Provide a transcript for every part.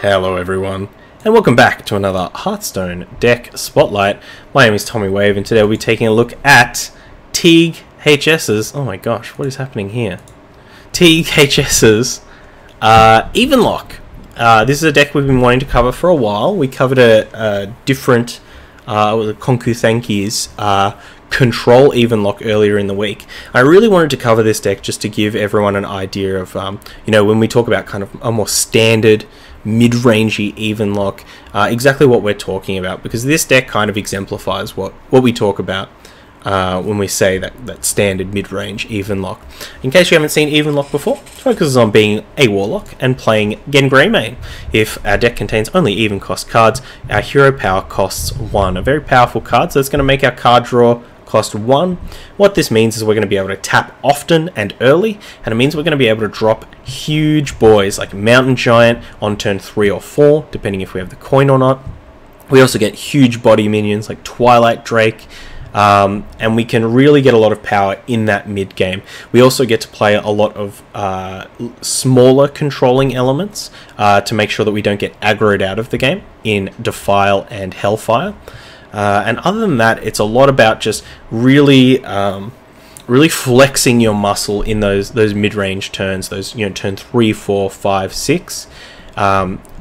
Hello everyone, and welcome back to another Hearthstone deck spotlight. My name is Tommy Wave, and today we'll be taking a look at TeegsHS's, oh my gosh, what is happening here? TeegsHS's Even Lock. This is a deck we've been wanting to cover for a while. We covered a different, Konku Thanki's Control Even Lock earlier in the week. I really wanted to cover this deck just to give everyone an idea of, you know, when we talk about kind of a more standard mid-rangey Even Lock, exactly what we're talking about, because this deck kind of exemplifies what we talk about when we say that standard mid-range Even Lock. In case you haven't seen Even Lock before, it focuses on being a Warlock and playing Gen Greymane. If our deck contains only even cost cards, our hero power costs 1. A very powerful card, so it's going to make our card draw cost 1. What this means is we're going to be able to tap often and early, and it means we're going to be able to drop huge boys like Mountain Giant on turn 3 or 4, depending if we have the coin or not. We also get huge body minions like Twilight Drake, and we can really get a lot of power in that mid game. We also get to play a lot of smaller controlling elements to make sure that we don't get aggroed out of the game in Defile and Hellfire. And other than that, it's a lot about just really flexing your muscle in those mid-range turns, those, you know, turn 3, 4, 5, 6,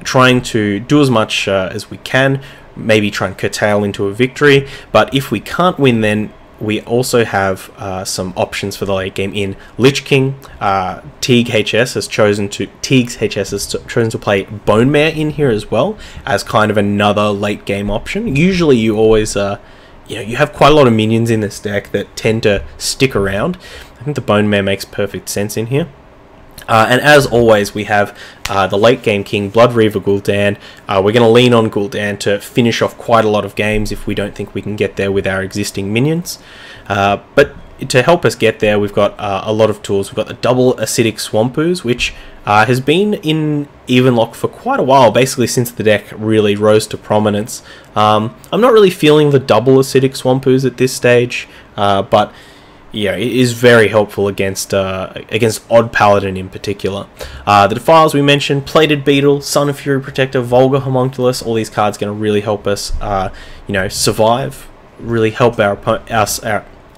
trying to do as much as we can, maybe try and curtail into a victory. But if we can't win, then we also have some options for the late game in Lich King. TeegsHS has chosen to play Bone Mare in here as well as kind of another late game option. Usually, you always you have quite a lot of minions in this deck that tend to stick around. I think the Bone Mare makes perfect sense in here. And as always, we have the late game king, Blood Reaver Gul'dan. We're going to lean on Gul'dan to finish off quite a lot of games if we don't think we can get there with our existing minions. But to help us get there, we've got a lot of tools. We've got the double acidic Swampus, which has been in Even Lock for quite a while, basically since the deck really rose to prominence. I'm not really feeling the double acidic Swampus at this stage, but yeah, it is very helpful against Odd Paladin in particular. The Defiles we mentioned, Plated Beetle, Sun of Fury Protector, Vulgar Homunculus. All these cards going to really help us, you know, survive. Really help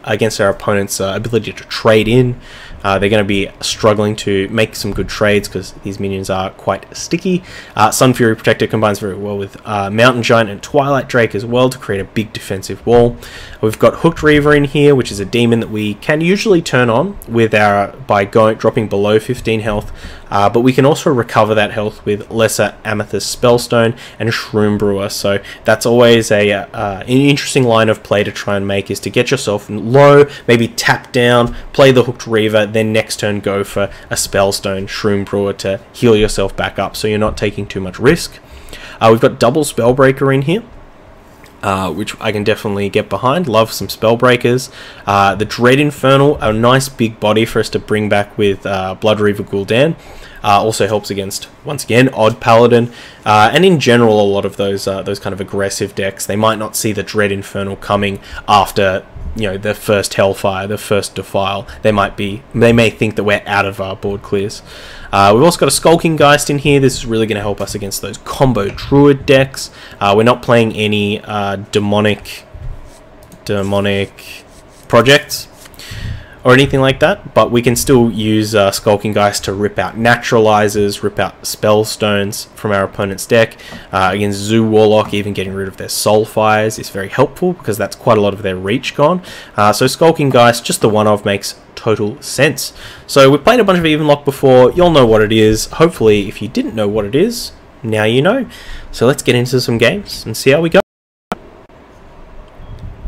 against our opponent's ability to trade in. They're going to be struggling to make some good trades because these minions are quite sticky. Sun Fury Protector combines very well with Mountain Giant and Twilight Drake as well to create a big defensive wall. We've got Hooked Reaver in here, which is a demon that we can usually turn on with by dropping below 15 health, but we can also recover that health with Lesser Amethyst Spellstone and Shroom Brewer. So that's always an interesting line of play to try and make, is to get yourself low, maybe tap down, play the Hooked Reaver, then next turn go for a Spellstone, Shroom Brewer to heal yourself back up so you're not taking too much risk. We've got double Spellbreaker in here, which I can definitely get behind. Love some Spellbreakers. The Dread Infernal, a nice big body for us to bring back with Blood Reaver Gul'dan. Also helps against, once again, Odd Paladin, and in general a lot of those kind of aggressive decks. They might not see the Dread Infernal coming after, you know, the first Hellfire, the first Defile. They may think that we're out of our board clears. We've also got a Skulking Geist in here. This is really going to help us against those combo Druid decks. We're not playing any demonic projects or anything like that, but we can still use Skulking Geist to rip out Naturalizers, rip out Spellstones from our opponent's deck. Against Zoo Warlock, even getting rid of their Soulfires is very helpful because that's quite a lot of their reach gone. So Skulking Geist, just the one-off, makes total sense. So we've played a bunch of Even Lock before. You'll know what it is. Hopefully, if you didn't know what it is, now you know. So let's get into some games and see how we go.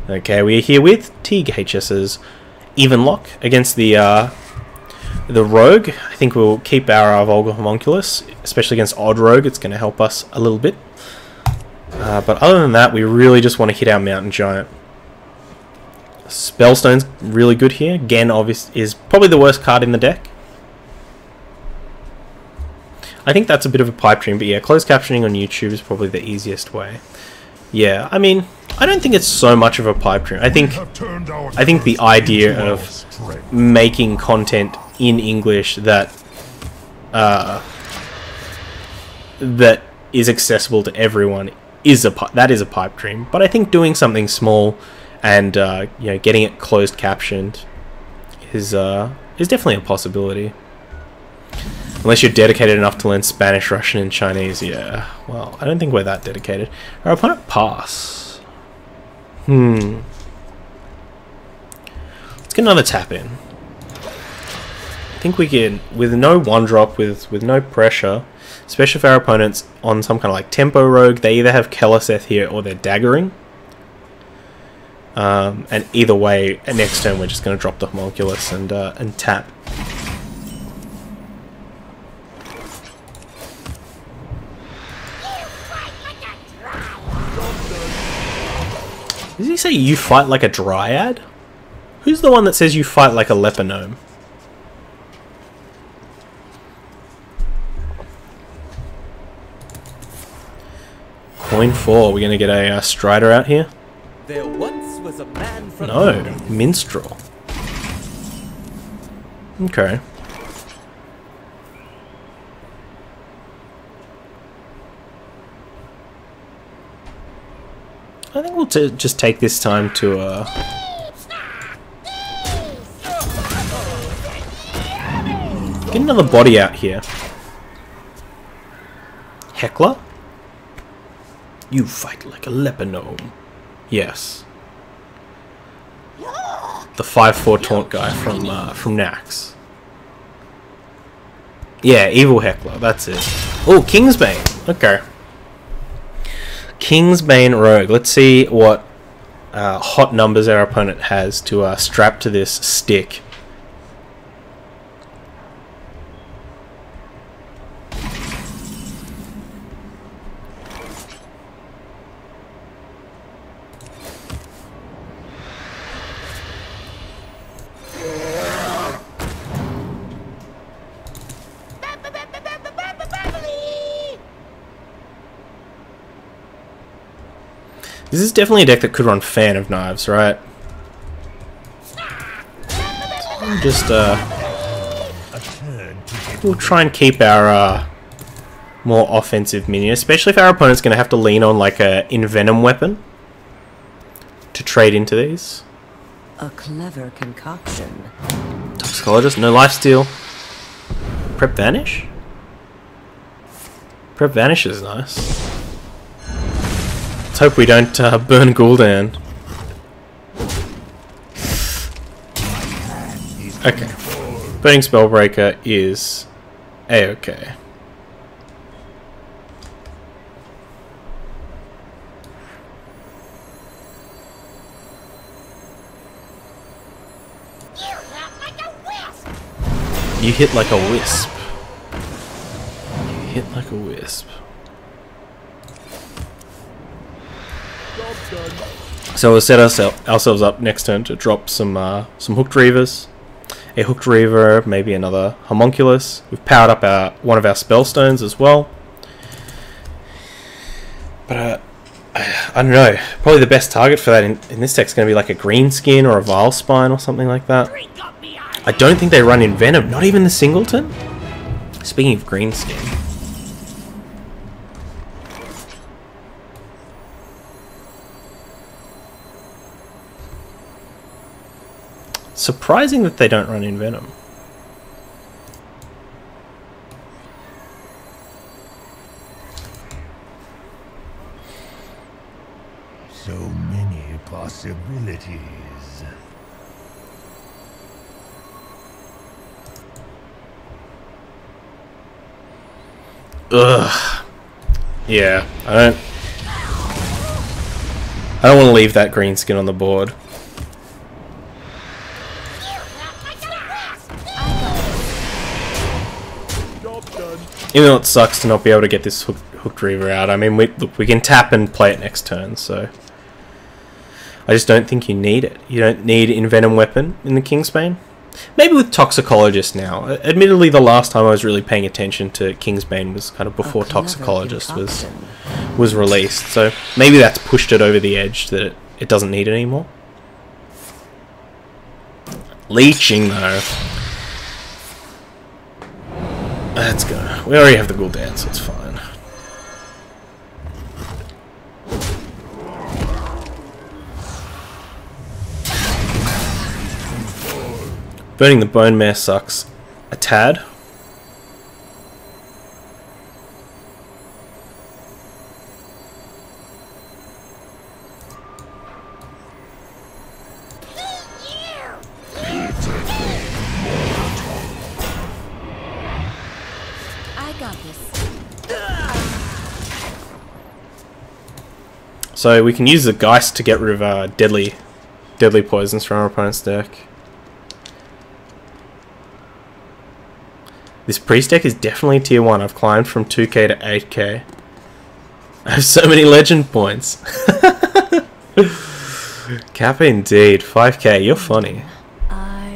Okay, we are here with TeegsHS's Even Lock against the Rogue. I think we'll keep our Vulgar Homunculus, especially against Odd Rogue. It's going to help us a little bit. But other than that, we really just want to hit our Mountain Giant. Spellstone's really good here. Gen obviously is probably the worst card in the deck. I think that's a bit of a pipe dream, but yeah, closed captioning on YouTube is probably the easiest way. Yeah, I mean, I don't think it's so much of a pipe dream. I think the idea of making content in English that is accessible to everyone is a pipe dream. But I think doing something small and you know, getting it closed captioned is definitely a possibility. Unless you're dedicated enough to learn Spanish, Russian, and Chinese. Yeah, well, I don't think we're that dedicated. Our opponent pass. Let's get another tap in. I think we can, with no one drop, with no pressure, especially if our opponent's on some kind of like tempo rogue, they either have Keleseth here or they're daggering. And either way, next turn we're just going to drop the homunculus and tap. Does he say you fight like a dryad? Who's the one that says you fight like a leper gnome? Coin 4. We're going to get a Strider out here. There once was a man from No, Minstrel. Okay. I think we'll just take this time to get another body out here. Heckler? You fight like a leper gnome. Yes. The 5/4 taunt guy from Nax. Yeah, Evil Heckler, that's it. Oh, Kingsbane. Okay. Kingsbane Rogue. Let's see what hot numbers our opponent has to strap to this stick. This is definitely a deck that could run Fan of Knives, right? So just we'll try and keep our more offensive minion, especially if our opponent's going to have to lean on like a Envenom weapon to trade into these. A clever concoction. Toxicologist, no lifesteal. Prep Vanish? Prep Vanish is nice. Let's hope we don't burn Gul'dan. Okay. Burning Spellbreaker is A-okay. You hit like a wisp. You hit like a wisp. So we'll set ourselves up next turn to drop some Hooked Reavers. A Hooked Reaver, maybe another Homunculus. We've powered up one of our Spellstones as well. But I don't know. Probably the best target for that in this deck is going to be like a Greenskin or a Vilespine or something like that. I don't think they run Envenom, not even the Singleton. Speaking of Greenskin. Surprising that they don't run Envenom. So many possibilities. Ugh. Yeah, I don't want to leave that Greenskin on the board. Even though it sucks to not be able to get this Hooked Reaver out. I mean, we can tap and play it next turn, so I just don't think you need it. You don't need Envenom Weapon in the Kingsbane. Maybe with Toxicologist now. Admittedly, the last time I was really paying attention to Kingsbane was kind of before Toxicologist was released, so maybe that's pushed it over the edge that it doesn't need it anymore. Leeching though. Let's go. We already have the Gul'dan, so it's fine. Burning the Bone Mare sucks a tad. I got this. So we can use the Geist to get rid of deadly poisons from our opponent's deck. This priest deck is definitely tier 1. I've climbed from 2k to 8k. I have so many legend points. Kappa indeed. 5k. You're funny.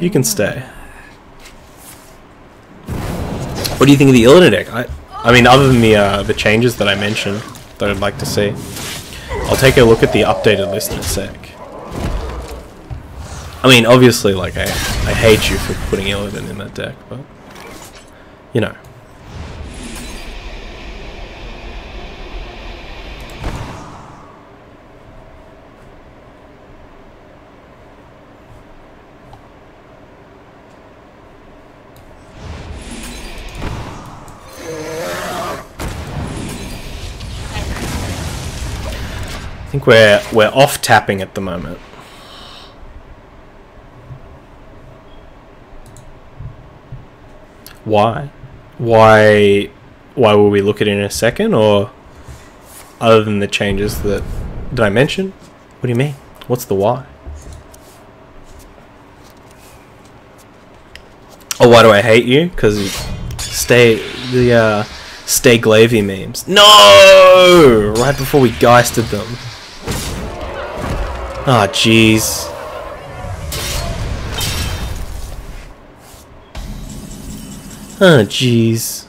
You can stay. What do you think of the Illidan deck? I mean, other than the changes that I mentioned that I'd like to see. I'll take a look at the updated list in a sec. I mean, obviously, like, I hate you for putting Illidan in that deck, but, you know. I think we're off tapping at the moment. Why? Why will we look at it in a second, or other than the changes that did I mention? What do you mean? What's the why? Oh, why do I hate you? Because stay Glavy memes. No! Right before we geisted them. Ah, jeez. Oh, jeez.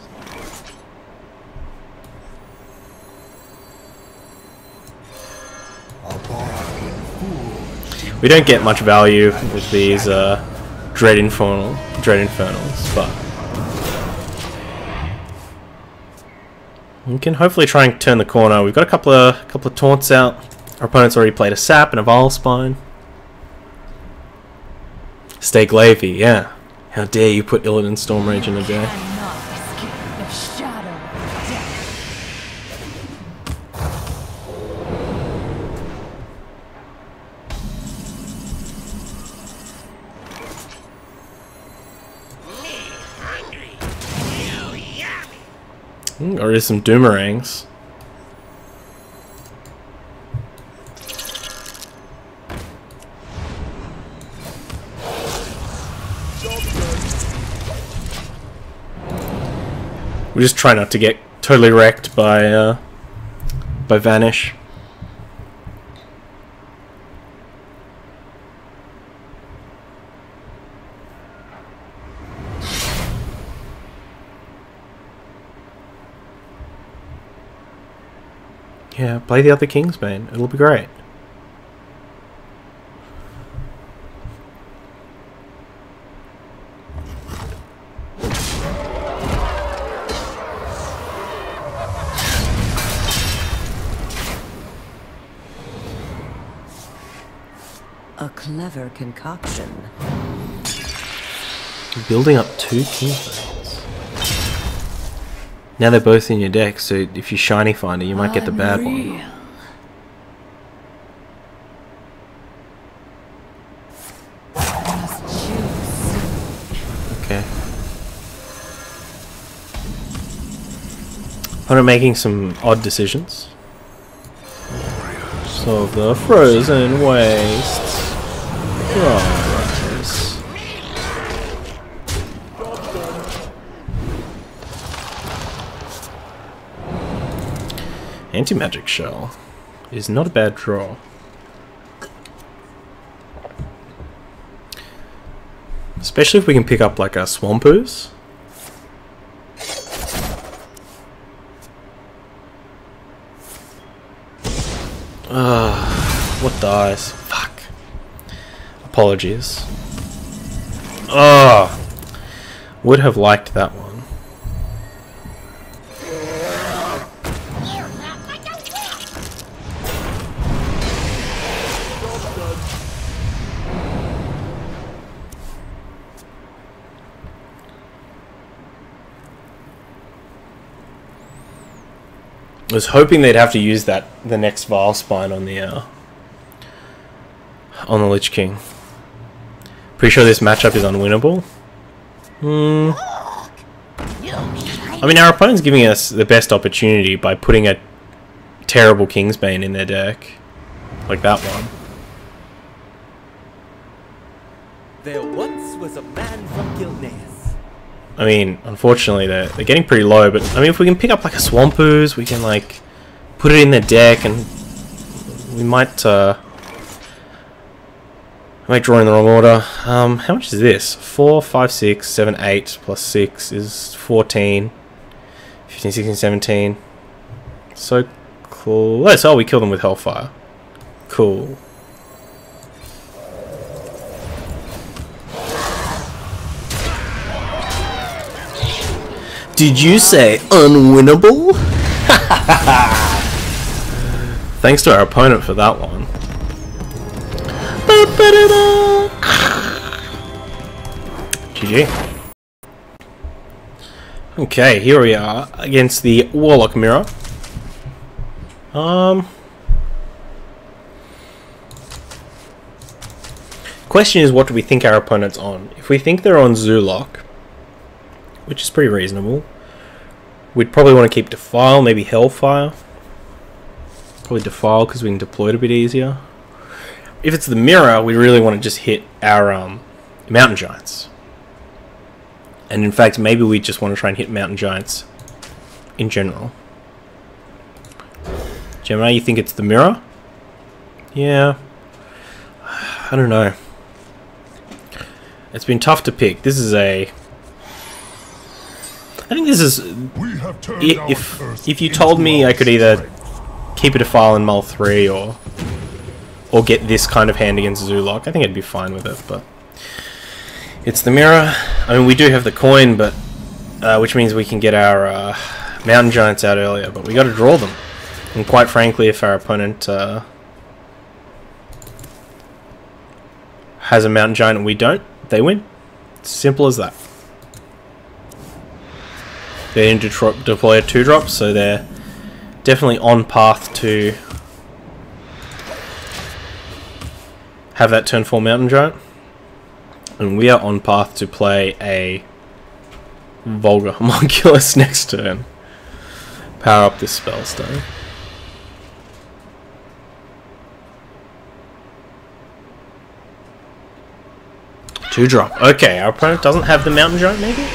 We don't get much value with these Dread Infernals, but we can hopefully try and turn the corner. We've got a couple of taunts out. Our opponent's already played a Sap and a Vilespine. Stay Glavy, yeah. How dare you put Illidan Stormrage in a deck? Or is some Doomerangs. We just try not to get totally wrecked by Vanish. Yeah, play the other Kingsbane. It'll be great. A clever concoction. Building up 2 Kingsbanes. Now they're both in your deck, so if you shiny finder, you might get the bad one. Okay. I'm making some odd decisions. So the frozen wastes. Rise. Anti-magic shell is not a bad draw. Especially if we can pick up like a Swampoos. What dies? Fuck. Apologies. Would have liked that one. was hoping they'd have to use the next Vile Spine on the Lich King. Pretty sure this matchup is unwinnable. I mean, our opponent's giving us the best opportunity by putting a terrible Kingsbane in their deck. Like that one. There once was a man from Gilneas. I mean, unfortunately, they're getting pretty low, but I mean, if we can pick up like a Swamp Ooze, we can like put it in their deck, and we might draw in the wrong order. How much is this? 4, 5, 6, 7, 8 plus 6 is 14. 15, 16, 17. So cool. Oh, we killed them with Hellfire. Cool. Did you say unwinnable? Thanks to our opponent for that one. GG. Okay, here we are against the Warlock Mirror. Question is, what do we think our opponent's on? If we think they're on Zoolock, which is pretty reasonable, we'd probably want to keep Defile, maybe Hellfire. Probably Defile because we can deploy it a bit easier. If it's the Mirror, we really want to just hit our Mountain Giants. And in fact, maybe we just want to try and hit Mountain Giants in general. Gemini, you think it's the Mirror? Yeah. I don't know. It's been tough to pick. This is a... I think this is... If you told me I could either keep a Defile and Mull 3 or get this kind of hand against Zoolock, I think I'd be fine with it, but... It's the Mirror. I mean, we do have the coin, but which means we can get our Mountain Giants out earlier, but we got to draw them. And quite frankly, if our opponent has a Mountain Giant and we don't, they win. Simple as that. They didn't deploy a 2-drop, so they're definitely on path to have that turn 4 Mountain Giant. And we are on path to play a Vulgar Homunculus next turn. Power up this Spellstone. Two drop. Okay, our opponent doesn't have the Mountain Giant, maybe?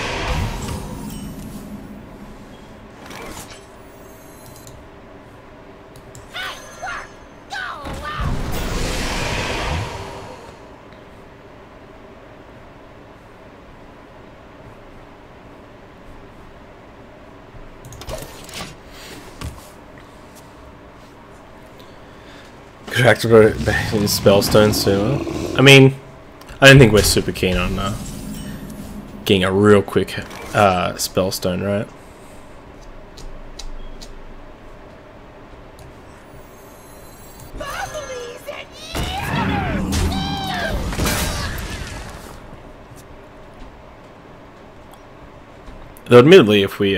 Could activate Spellstone sooner. I mean, I don't think we're super keen on getting a real quick Spellstone, right? Though admittedly, if we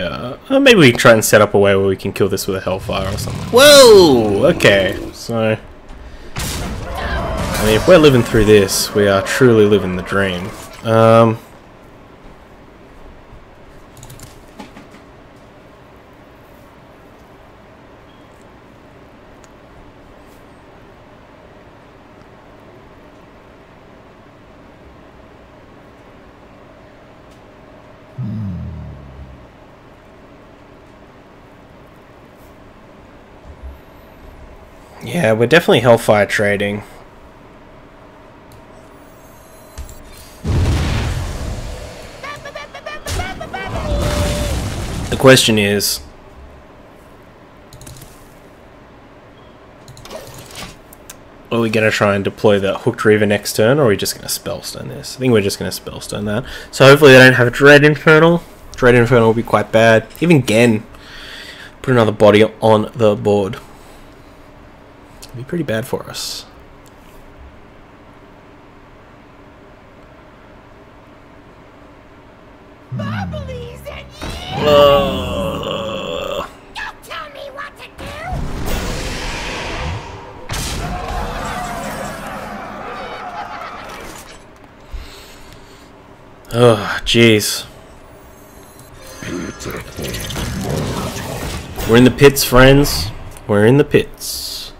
maybe we try and set up a way where we can kill this with a Hellfire or something. Whoa! Okay, so I mean, if we're living through this, we are truly living the dream. Yeah, we're definitely Hellfire trading. The question is, are we going to try and deploy the Hooked Reaver next turn, or are we just going to Spellstone this? I think we're just going to Spellstone that. So hopefully they don't have a Dread Infernal. Dread Infernal will be quite bad. Even Gen, put another body on the board. It'll be pretty bad for us. Don't tell me what to Oh, jeez. We're in the pits, friends. We're in the pits.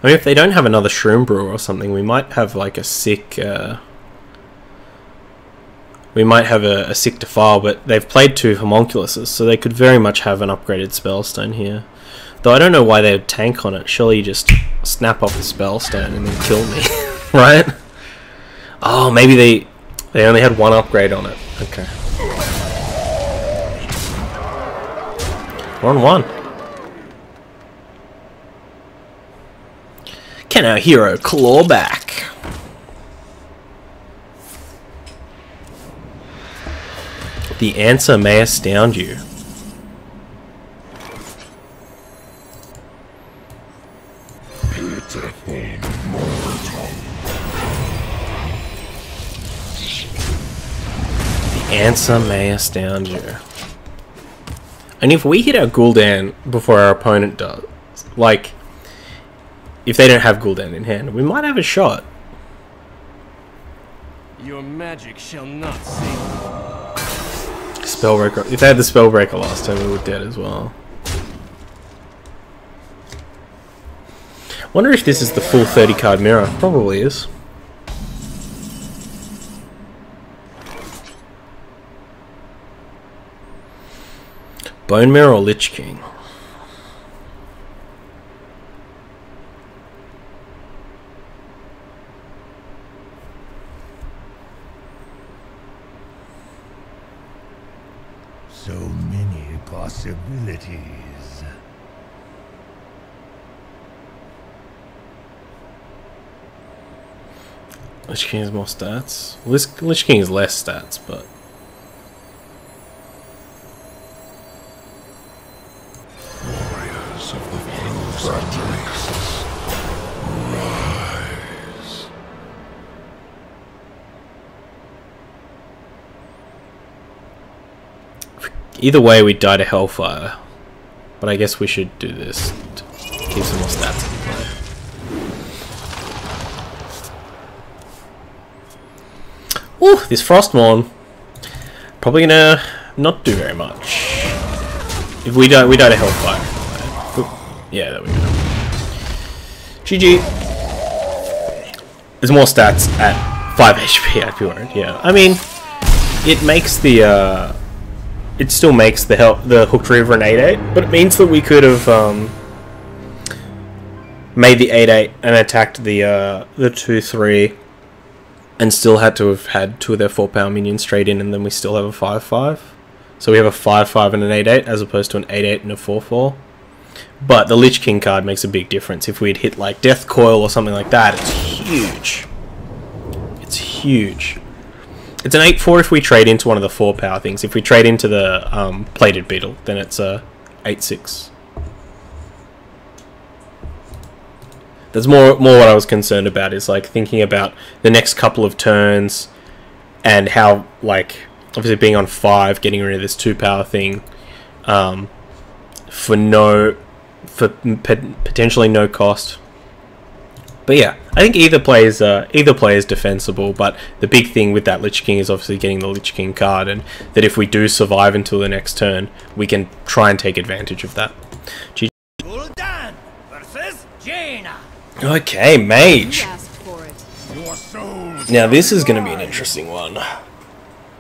I mean, if they don't have another Shroom Brewer or something, we might have like a sick... we might have a sick Defile, but they've played 2 Homunculuses, so they could very much have an upgraded Spellstone here. Though I don't know why they would tank on it. Surely you just snap off the Spellstone and then kill me, right? Oh, maybe they only had 1 upgrade on it. Okay. We're on 1. Can our hero claw back? The answer may astound you. The answer may astound you. And if we hit our Gul'dan before our opponent does, like, if they don't have Gul'dan in hand, we might have a shot. Your magic shall not save. Spellbreaker. If they had the Spellbreaker last time, we were dead as well. Wonder if this is the full 30 card mirror. Probably is. Bone Mirror or Lich King? So many possibilities. Lich King has more stats. Lich King has less stats, but... Warriors of the Boomsday, rise. Either way, we die to Hellfire. But I guess we should do this to keep some more stats in play. Ooh, this Frostmourne. Probably gonna not do very much. If we die to Hellfire. Ooh, yeah, there we go. GG. There's more stats at 5 HP, I'd be worried. Yeah, I mean, it makes the it still makes the Hooked Reaver an 8/8, but it means that we could have made the 8/8 and attacked the 2/3, and still had to have had 2 of their 4-power minions straight in, and then we still have a 5/5. So we have a 5/5 and an 8/8 as opposed to an 8/8 and a 4/4. But the Lich King card makes a big difference. If we'd hit like Death Coil or something like that, it's huge. It's huge. It's an 8/4 if we trade into one of the 4-power things. If we trade into the Plated Beetle, then it's a 8/6. That's more what I was concerned about, is like thinking about the next couple of turns and how, like, obviously being on 5, getting rid of this 2-power thing for potentially no cost. But yeah, I think either play is defensible, but the big thing with that Lich King is obviously getting the Lich King card, and that if we do survive until the next turn, we can try and take advantage of that. GG. Gul'dan versus Jaina. Okay, Mage. For it. Your souls. Now this is going to be an interesting one,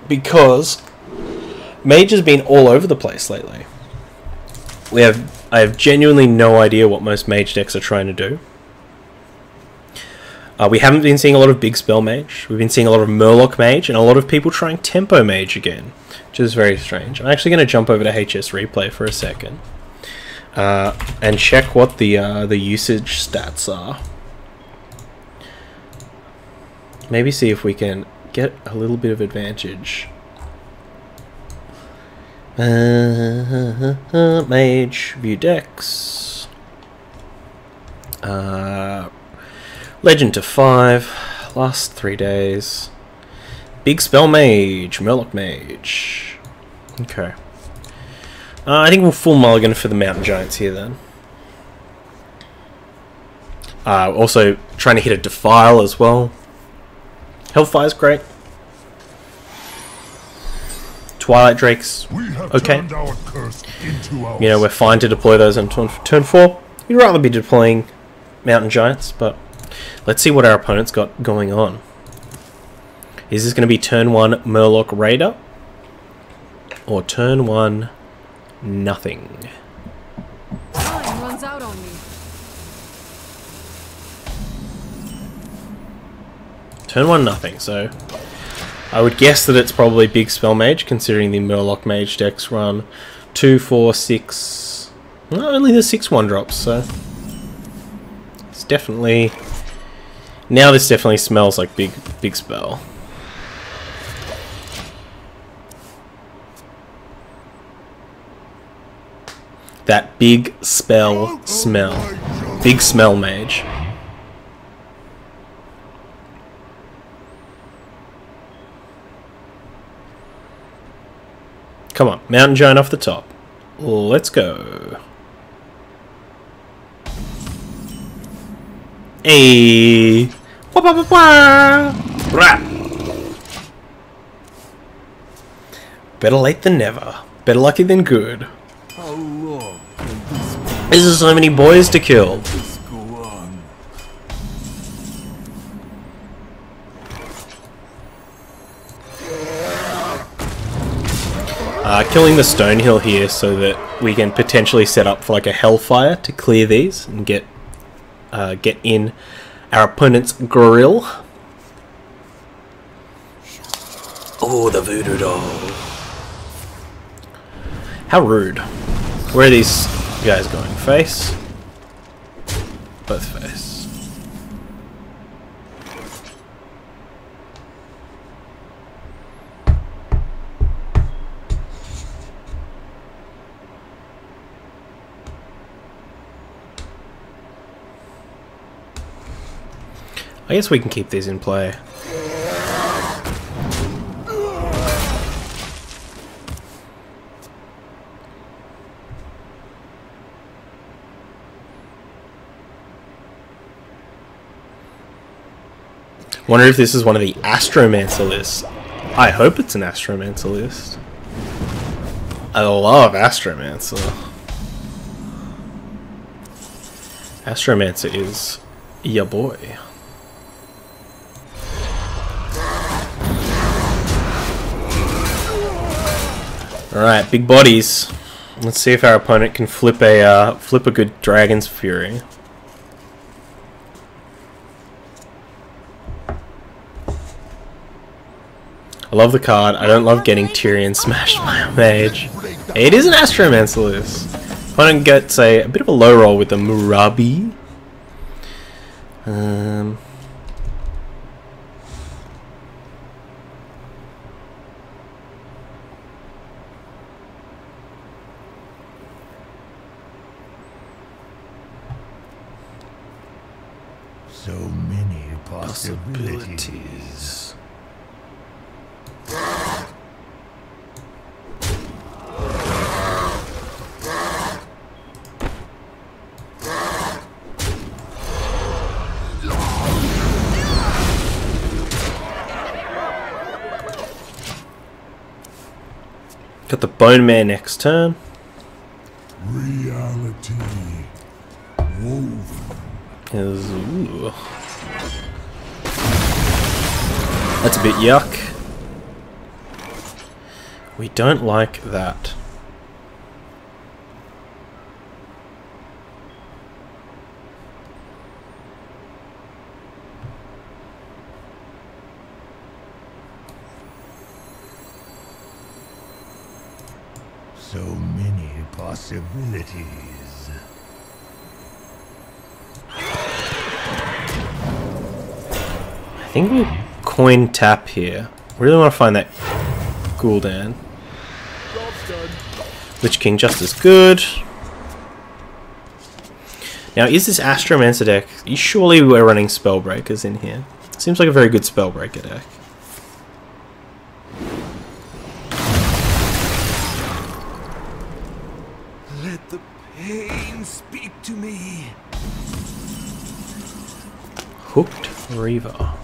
because Mage has been all over the place lately. I have genuinely no idea what most Mage decks are trying to do. We haven't been seeing a lot of Big Spell Mage. We've been seeing a lot of Murloc Mage, and a lot of people trying Tempo Mage again, which is very strange. I'm actually going to jump over to HS Replay for a second and check what the usage stats are. Maybe see if we can get a little bit of advantage. Mage, view decks. Legend to 5, last 3 days. Big Spell Mage, Murloc Mage. Okay. I think we'll full mulligan for the Mountain Giants here then. Also trying to hit a Defile as well. Hellfire's great. Twilight Drakes, We have okay. turned our curse into our You know, we're fine to deploy those on turn 4. We'd rather be deploying Mountain Giants, but let's see what our opponent's got going on. Is this going to be turn 1 Murloc Raider? Or turn 1 nothing? Time runs out on me. Turn 1 nothing, so I would guess that it's probably Big Spell Mage, considering the Murloc Mage decks run 2, 4, 6... Well, only the 6 1-drops, so... It's definitely... Now this definitely smells like big spell. That big spell smell. Big smell mage. Come on, Mountain Giant off the top. Let's go. Hey. Wah, wah, wah, wah. Rah. Better late than never. Better lucky than good. How long can There's so many boys to kill. this go on? Killing the Stonehill here so that we can potentially set up for like a Hellfire to clear these and get in our opponent's grill. Oh, the voodoo doll. How rude. Where are these guys going? Face? Both face. I guess we can keep these in play. Wonder if this is one of the Astromancer lists. I hope it's an Astromancer list. I love Astromancer. Astromancer is ya boy. Alright, big bodies. Let's see if our opponent can flip a good Dragon's Fury. I love the card. I don't love getting Tyrion smashed by a mage. It is an Astromancer list. Opponent gets a bit of a low roll with the Murabi. So many possibilities. Got the Bone Man next turn. Reality woven. Ooh. That's a bit yuck. We don't like that. So many possibilities. I think we'll coin tap here. Really want to find that Gul'dan. Lich King just as good. Now, is this Astromancer deck? Surely we're running Spellbreakers in here. Seems like a very good Spellbreaker deck. Let the pain speak to me. Hooked Reaver.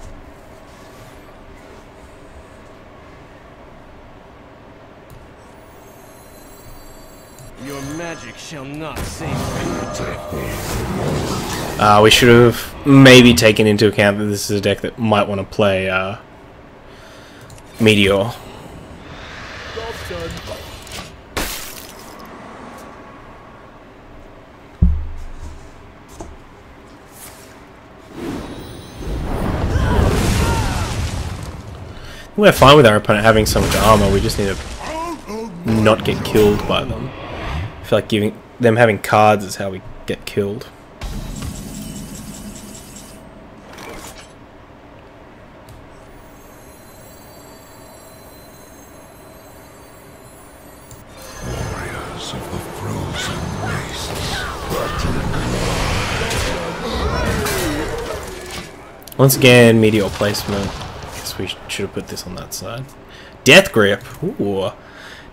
Your magic shall not save me. We should have maybe taken into account that this is a deck that might want to play Meteor. Job's done. We're fine with our opponent having some armor, we just need to not get killed by them. I feel like giving them having cards is how we get killed. Warriors of the frozen wastes. Once again, Meteor placement. Guess we should have put this on that side. Death Grip. Ooh.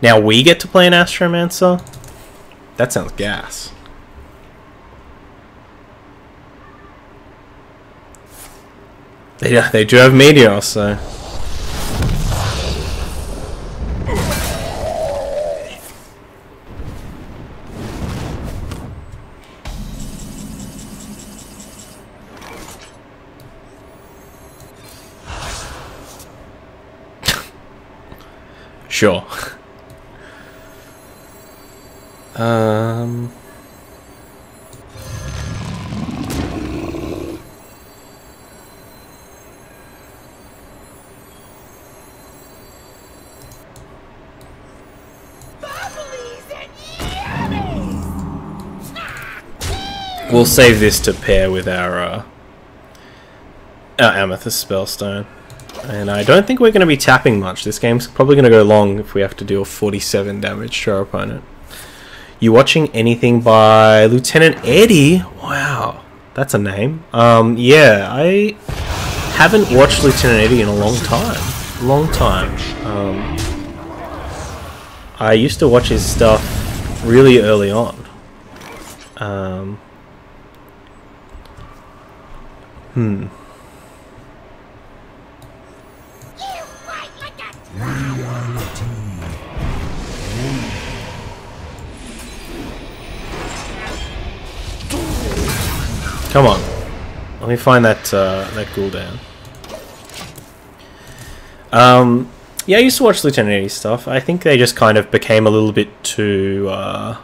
Now we get to play an Astromancer? That sounds gas. They do have Meteor, so... Sure. We'll save this to pair with our Amethyst Spellstone. And I don't think we're going to be tapping much. This game's probably going to go long if we have to deal 47 damage to our opponent. You watching anything by Lieutenant Eddie? Wow, that's a name. Yeah, I haven't watched Lieutenant Eddie in a long time. I used to watch his stuff really early on. Come on, let me find that that cooldown. Yeah, I used to watch Lieutenant Eddie's stuff. I think they just kind of became a little bit too. I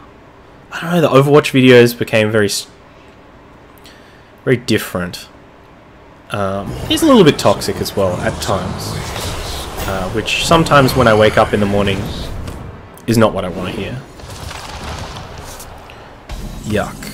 don't know. The Overwatch videos became very different. He's a little bit toxic as well at times, which sometimes when I wake up in the morning is not what I want to hear. Yuck.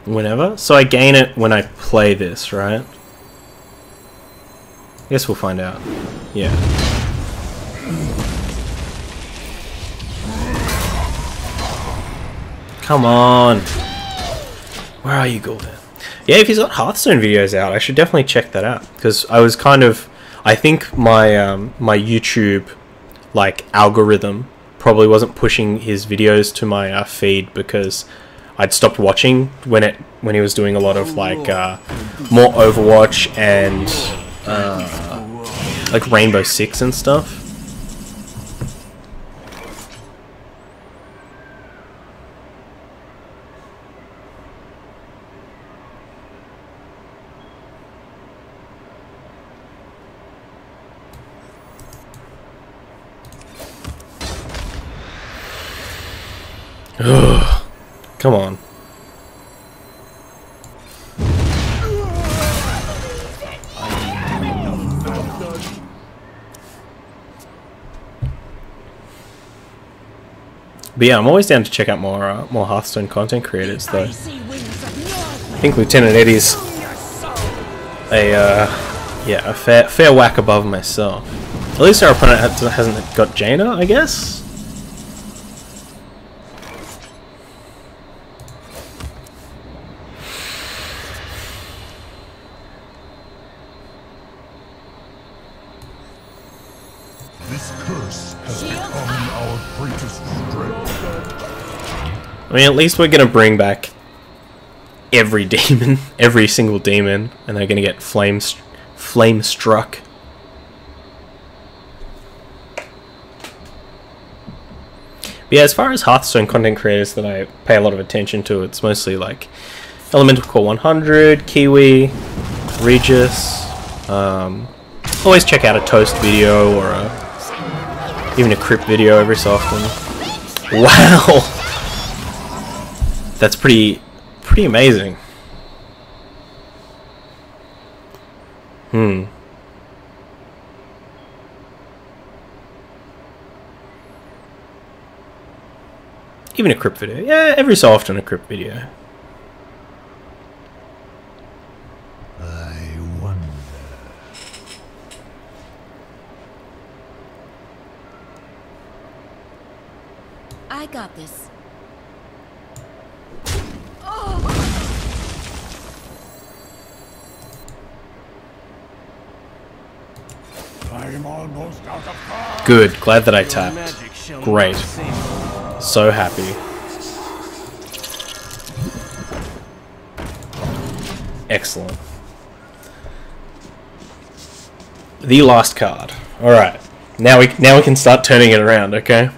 Whenever? So I gain it when I play this, right? Guess we'll find out. Yeah. Come on! Where are you, Golden? Yeah, if he's got Hearthstone videos out, I should definitely check that out. Because I was kind of... I think my my YouTube, like, algorithm probably wasn't pushing his videos to my feed because I'd stopped watching when he was doing a lot of like more Overwatch and like Rainbow Six and stuff. Ugh. Come on. But yeah, I'm always down to check out more Hearthstone content creators, though. I think Lieutenant Eddie's a fair whack above myself. At least our opponent hasn't got Jaina, I guess. our greatest strength. I mean, at least we're gonna bring back every demon, every single demon, and they're gonna get flame struck. But yeah, as far as Hearthstone content creators that I pay a lot of attention to, it's mostly like Elemental Core 100, Kiwi, Regis. Always check out a Toast video or even a Crypt video every so often. Wow, that's pretty amazing. Even a Crypt video. Yeah, every so often a Crypt video. I wonder. I got this. I'm almost out of cards. Good, glad that I tapped. Great. So happy. Excellent. The last card. Alright. Now we can start turning it around, okay?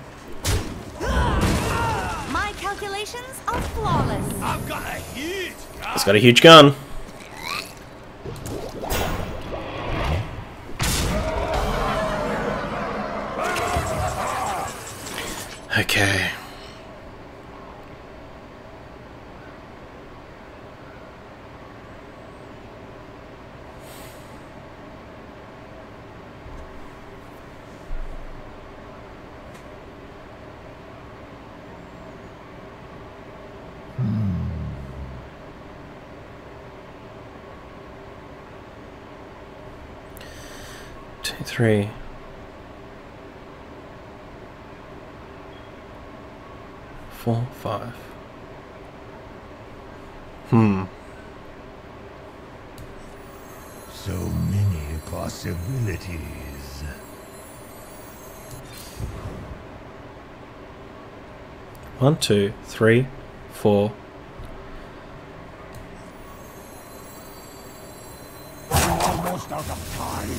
My calculations are flawless. I've got a huge gun. It's got a huge gun. Okay. Two, three. 4, 5. So many possibilities. 1, 2, 3, 4. Almost out of time.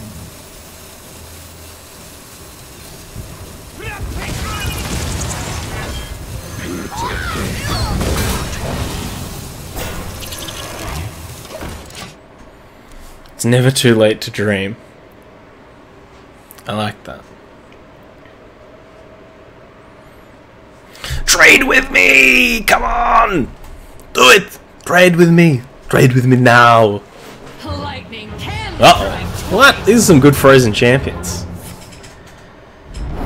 It's never too late to dream. I like that. Trade with me! Come on! Do it! Trade with me! Trade with me now! Lightning can Uh-oh. What? These are some good frozen champions.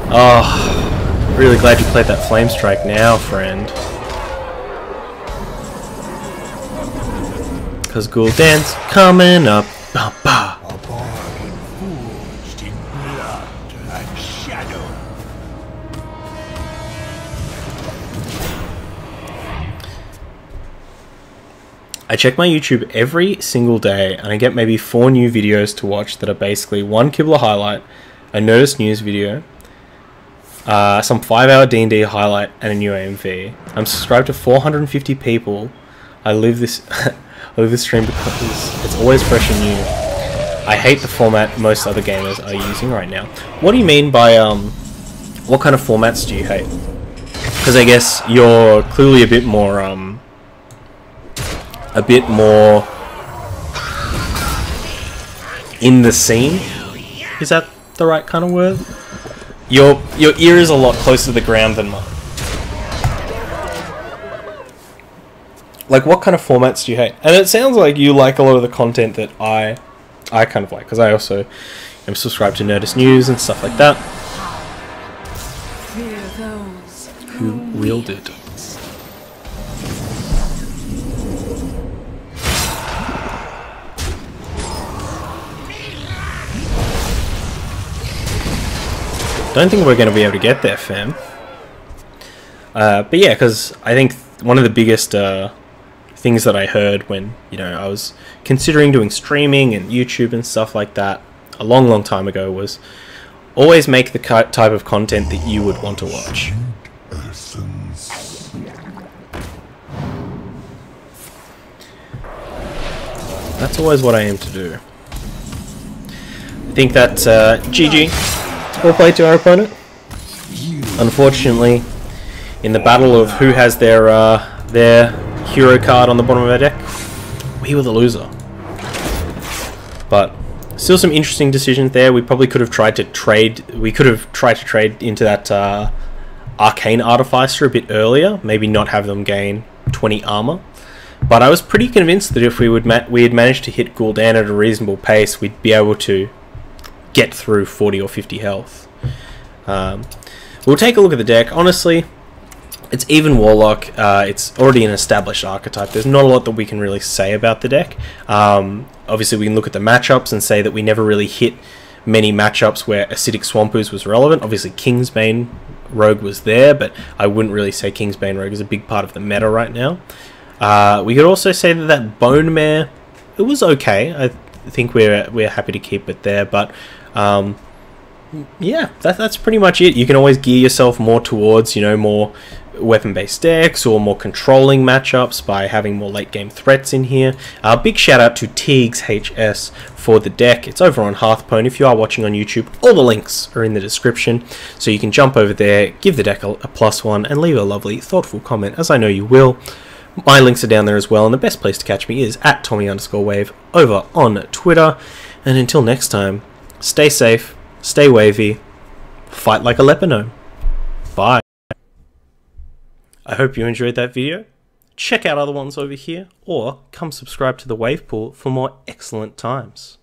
Oh, really glad you played that Flame Strike now, friend. Cause Gul'dan's coming up. Bah, bah. A bargain forged in blood and shadow. I check my YouTube every single day and I get maybe 4 new videos to watch that are basically one Kibler highlight, a Notice News video, some 5-hour D&D highlight, and a new AMV. I'm subscribed to 450 people. I live this stream because it's always fresh and new. I hate the format most other gamers are using right now. What do you mean by what kind of formats do you hate? Because I guess you're clearly a bit more in the scene. Is that the right kind of word? Your ear is a lot closer to the ground than mine. Like, what kind of formats do you hate? And it sounds like you like a lot of the content that I kind of like, because I also am subscribed to Notice News and stuff like that. Fear those Who wielded? Don't think we're going to be able to get there, fam. But yeah, because I think one of the biggest things that I heard when, you know, I was considering doing streaming and YouTube and stuff like that a long time ago was Always make the type of content that you would want to watch. That's always what I aim to do. I think that's GG. Well played to our opponent. Unfortunately, in the battle of who has their hero card on the bottom of our deck, we were the loser. But still some interesting decisions there. We probably could have tried to trade. We could have tried to trade into that Arcane Artificer a bit earlier. Maybe not have them gain 20 armor. But I was pretty convinced that if we had managed to hit Gul'dan at a reasonable pace, we'd be able to get through 40 or 50 health. We'll take a look at the deck. Honestly, it's even Warlock. It's already an established archetype. There's not a lot that we can really say about the deck. Obviously, we can look at the matchups and say that we never really hit many matchups where Acidic Swampooze was relevant. Obviously, Kingsbane Rogue was there, but I wouldn't really say Kingsbane Rogue is a big part of the meta right now. We could also say that Bone Mare, it was okay. I think we're happy to keep it there, but yeah, that's pretty much it. You can always gear yourself more towards, you know, more weapon-based decks or more controlling matchups by having more late-game threats in here. Big shout-out to TeegsHS for the deck. It's over on Hearthstone. If you are watching on YouTube, all the links are in the description, so you can jump over there, give the deck a +1, and leave a lovely, thoughtful comment, as I know you will. My links are down there as well, and the best place to catch me is at Tommy_Wave over on Twitter. And until next time, stay safe, stay wavy, fight like a leper gnome. Bye. I hope you enjoyed that video. Check out other ones over here, or come subscribe to the Wave Pool for more excellent times.